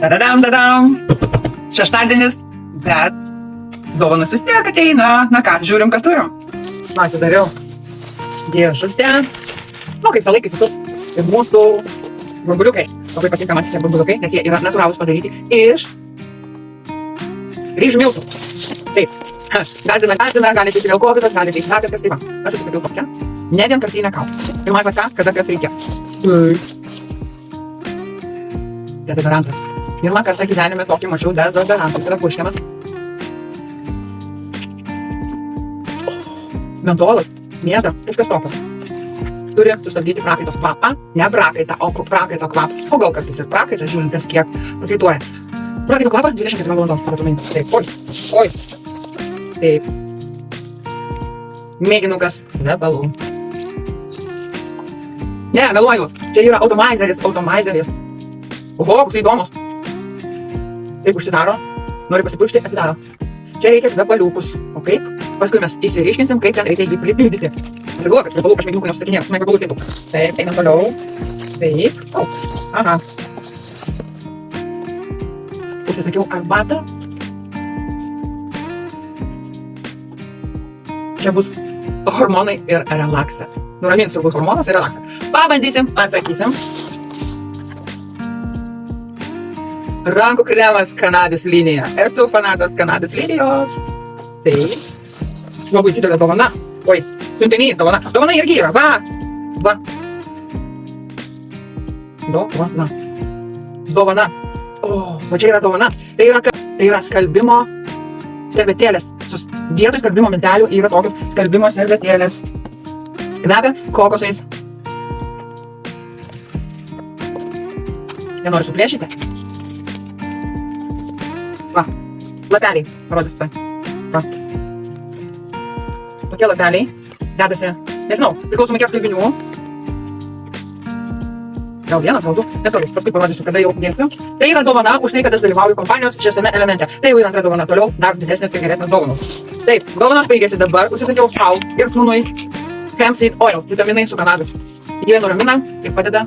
Tadadam. Šeštadienis, bet dovanos vis tiek ateina. Na ką, žiūrim, ką turim. Na, atidariau dėžutę. Nu, kaip salai, kaip visus. Ir mūsų burbuliukai. Labai patinka man šitie burbuliukai, nes jie yra natūralūs padaryti iš ryžių miltų. Taip. Gąsdina, gali būti vėl kovidas, gali būti dar kažkas. Tai va, aš užsisakiau tokią. Ne vienkartinę kavą. Ir man tą, kada kas reikės. Dezodorantas. Pirmą kartą gyvenime tokį mačiau dezodorantas. Yra purškiamas. Mentolas, mėta, kažkas tokio. Turi sustabdyti prakaito kvapą. Ne prakaitą, o prakaito kvapą. O gal kartais ir prakaitą, žiūrint, kas kiek prakaituoja. Prakaito kvapą 24 valandos. Taip, oi. Taip. Mėginukas. Nebalų. Ne, meluoju. Čia yra automaizeris. Oho, koks įdomus. Taip užsidaro. Nori pasipurkšti, atsidaro. Čia reikia kvepaliukus. O kaip? Paskui mes įsiriškinsim, kaip ten reikia jį pripildyti. Aš galvoju, kad kvepalų aš mėginukų neužsakinėjau. Žinai, kvepalų taip. Taip, einam toliau. Taip. O, aha. Užsisakiau arbatą. Čia bus hormonai ir relaksas. Nuramins turbūt hormonas ir relaksas. Pabandysim, atsakysim. Rankų kremas kanabis linija. Esu fanatas kanabis linijos. Taip. Labai didelė dovana. Oi, siuntinys dovana. Dovana irgi yra. Va. Dovana. O, va čia yra dovana. Tai yra skalbimo servetėlės. Vietoj skalbimo miltelių yra tokios skalbimo servetėlės. Kvepia kokosais. Nenoriu suplėšyti. Va, lapeliai, parodys tai. Va. Tokie lapeliai, dedasi, nežinau, priklausomai kiek skalbinių. Gal vienas, gal du, netoliau, paskui parodysiu, kada jau dėsiu. Tai yra dovana už tai, kad aš dalyvauju kompanijos šiame elemente. Tai jau yra antra dovana, toliau dar didesnės ir geresnės dovanos. Taip, dovanos baigėsi dabar, užsisakiau sau ir sūnui hemp seed oil, vitaminai su kanabis. Jie nuramina ir padeda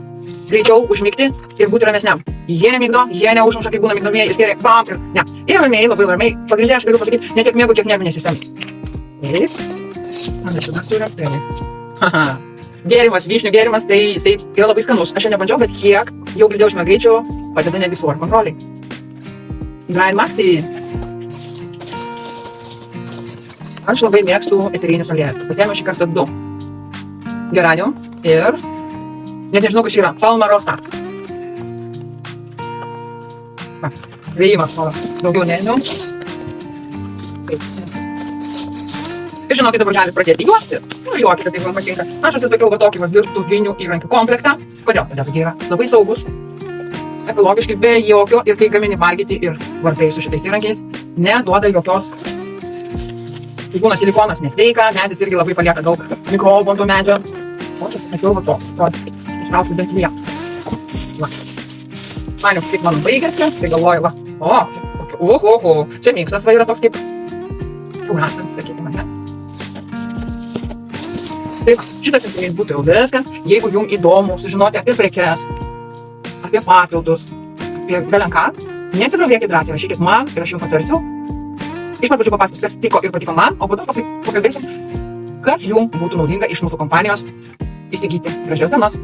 greičiau užmigti ir būti ramesniam. Jie nemigdo, jie neužmuša, kaip būna migdomieji ir gerai, pam, ir ne. Jie ramiai, labai ramiai, pagrindė aš galiu pasakyti, ne tiek miego, kiek nervinė sistema. Taip. Man aš dar turiu aptarį. Gėrimas, vyšnių gėrimas, tai jisai yra labai skanus. Aš jau nebandžiau, bet kiek jau girdėjau iš mergaičių, padeda netgi svorio kontroliai. Grind Maxi. Aš labai mėgstu eterinius aliejus. Pasiėmiau šį kartą 2. Geranium ir net nežinau, kas yra. Palmarosa. Va, vėjimas mano. Daugiau nežinau. Taip. Ir žinokit, dabar galit pradėti juoktis. Nu, juokite, tai man patinka. Aš atsisakiau va tokį virtuvinių įrankių komplektą. Kodėl? Todėl jie yra labai saugus, ekologiški, be jokio ir kai gamini valgyti ir vartai su šitais įrankiais, neduoda jokios. Tai būna silikonas nesveika, medis irgi labai palieka daug mikrobų ant to medžio. O čia atsisakiau va to. Ištrauksiu dantyje. Va. Maniau, kaip man baigėsi, tai galvoju, va. O, čia miksas va yra toks kaip kiaurasant, sakytume, ne? Taip, šitas informacijos būtų jau viskas. Jeigu jums įdomu sužinoti apie prekes, apie papildus, apie belenką, nesirovėkit drąsiai, rašykit man ir aš jums patarsiu. Iš pat pradžių papasakosiu, kas tiko ir patiko man, o po to pakalbėsim, kas jums būtų naudinga iš mūsų kompanijos įsigyti. Gražios dienos.